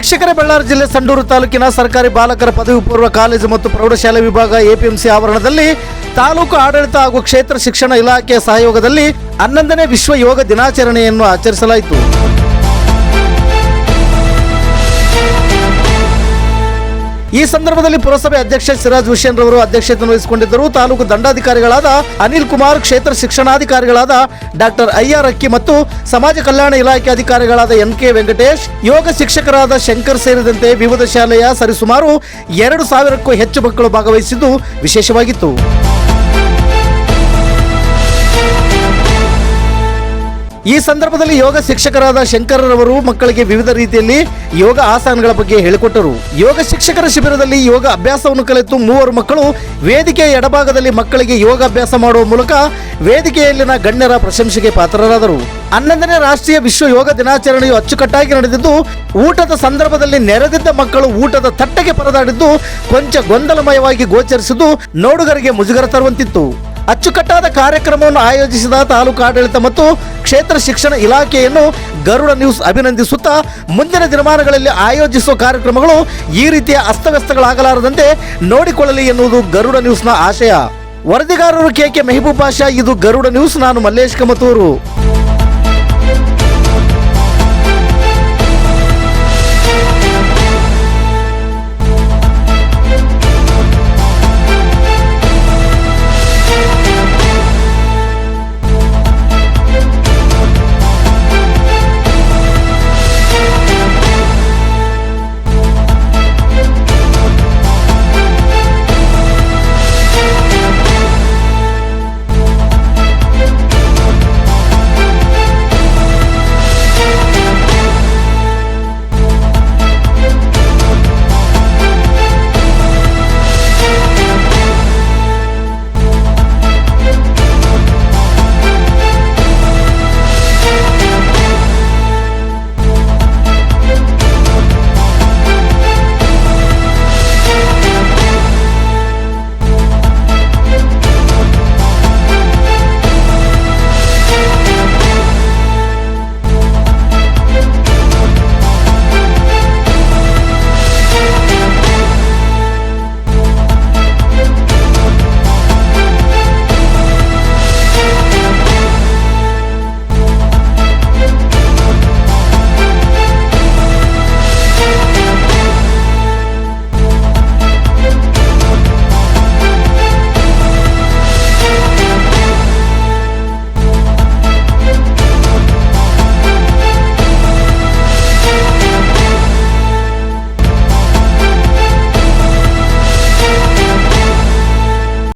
ವೀಕ್ಷಕರೇ, ಬಳ್ಳಾರಿ ಜಿಲ್ಲೆ ಸಂಡೂರು ತಾಲೂಕಿನ ಸರ್ಕಾರಿ ಬಾಲಕರ ಪದವಿ ಪೂರ್ವ ಕಾಲೇಜು ಮತ್ತು ಪ್ರೌಢಶಾಲೆ ವಿಭಾಗ ಎಪಿಎಂಸಿ ಆವರಣದಲ್ಲಿ ತಾಲೂಕು ಆಡಳಿತ ಹಾಗೂ ಕ್ಷೇತ್ರ ಶಿಕ್ಷಣ ಇಲಾಖೆಯ ಸಹಯೋಗದಲ್ಲಿ 11ನೇ ವಿಶ್ವ ಯೋಗ ದಿನಾಚರಣೆಯನ್ನು ಆಚರಿಸಲಾಯಿತು. ಈ ಸಂದರ್ಭದಲ್ಲಿ ಪುರಸಭೆ ಅಧ್ಯಕ್ಷ ಸಿರಾಜ್ ಹುಸೇನ್ ರವರು ಅಧ್ಯಕ್ಷತೆ ವಹಿಸಿಕೊಂಡಿದ್ದರು. ತಾಲೂಕು ದಂಡಾಧಿಕಾರಿಗಳಾದ ಅನಿಲ್ ಕುಮಾರ್, ಕ್ಷೇತ್ರ ಶಿಕ್ಷಣಾಧಿಕಾರಿಗಳಾದ ಡಾಕ್ಟರ್ ಐಆರ್ ಅಕ್ಕಿ ಮತ್ತು ಸಮಾಜ ಕಲ್ಯಾಣ ಇಲಾಖೆ ಅಧಿಕಾರಿಗಳಾದ NK ವೆಂಕಟೇಶ್, ಯೋಗ ಶಿಕ್ಷಕರಾದ ಶಂಕರ್ ಸೇರಿದಂತೆ ವಿವಿಧ ಶಾಲೆಯ ಸರಿಸುಮಾರು 2,000ಕ್ಕೂ ಹೆಚ್ಚು ಮಕ್ಕಳು ಭಾಗವಹಿಸಿದ್ದು ವಿಶೇಷವಾಗಿತ್ತು. ಈ ಸಂದರ್ಭದಲ್ಲಿ ಯೋಗ ಶಿಕ್ಷಕರಾದ ಶಂಕರರವರು ಮಕ್ಕಳಿಗೆ ವಿವಿಧ ರೀತಿಯಲ್ಲಿ ಯೋಗ ಆಸನಗಳ ಬಗ್ಗೆ ಹೇಳಿಕೊಟ್ಟರು. ಯೋಗ ಶಿಕ್ಷಕರ ಶಿಬಿರದಲ್ಲಿ ಯೋಗ ಅಭ್ಯಾಸವನ್ನು ಕಲಿತು 3 ಮಕ್ಕಳು ವೇದಿಕೆಯ ಎಡಭಾಗದಲ್ಲಿ ಮಕ್ಕಳಿಗೆ ಯೋಗ ಅಭ್ಯಾಸ ಮಾಡುವ ಮೂಲಕ ವೇದಿಕೆಯಲ್ಲಿನ ಗಣ್ಯರ ಪ್ರಶಂಸೆಗೆ ಪಾತ್ರರಾದರು. 11ನೇ ರಾಷ್ಟ್ರೀಯ ವಿಶ್ವ ಯೋಗ ದಿನಾಚರಣೆಯು ಅಚ್ಚುಕಟ್ಟಾಗಿ ನಡೆದಿದ್ದು, ಊಟದ ಸಂದರ್ಭದಲ್ಲಿ ನೆರೆದಿದ್ದ ಮಕ್ಕಳು ಊಟದ ತಟ್ಟೆಗೆ ಪರದಾಡಿದ್ದು ಕೊಂಚ ಗೊಂದಲಮಯವಾಗಿ ಗೋಚರಿಸಿದ್ದು ನೋಡುಗರಿಗೆ ಮುಜುಗರ ತರುವಂತಿತ್ತು. ಅಚ್ಚುಕಟ್ಟಾದ ಕಾರ್ಯಕ್ರಮವನ್ನು ಆಯೋಜಿಸಿದ ತಾಲೂಕು ಆಡಳಿತ ಮತ್ತು ಕ್ಷೇತ್ರ ಶಿಕ್ಷಣ ಇಲಾಖೆಯನ್ನು ಗರುಡ ನ್ಯೂಸ್ ಅಭಿನಂದಿಸುತ್ತಾ, ಮುಂದಿನ ದಿನಮಾನಗಳಲ್ಲಿ ಆಯೋಜಿಸುವ ಕಾರ್ಯಕ್ರಮಗಳು ಈ ರೀತಿಯ ಅಸ್ತವ್ಯಸ್ತಗಳಾಗಲಾರದಂತೆ ನೋಡಿಕೊಳ್ಳಲಿ ಎನ್ನುವುದು ಗರುಡ ನ್ಯೂಸ್ನ ಆಶಯ. ವರದಿಗಾರರು KK ಮೆಹಬೂಬ್ ಬಾಷಾ. ಇದು ಗರುಡ ನ್ಯೂಸ್. ನಾನು ಮಲ್ಲೇಶ್ ಕಮತೂರು.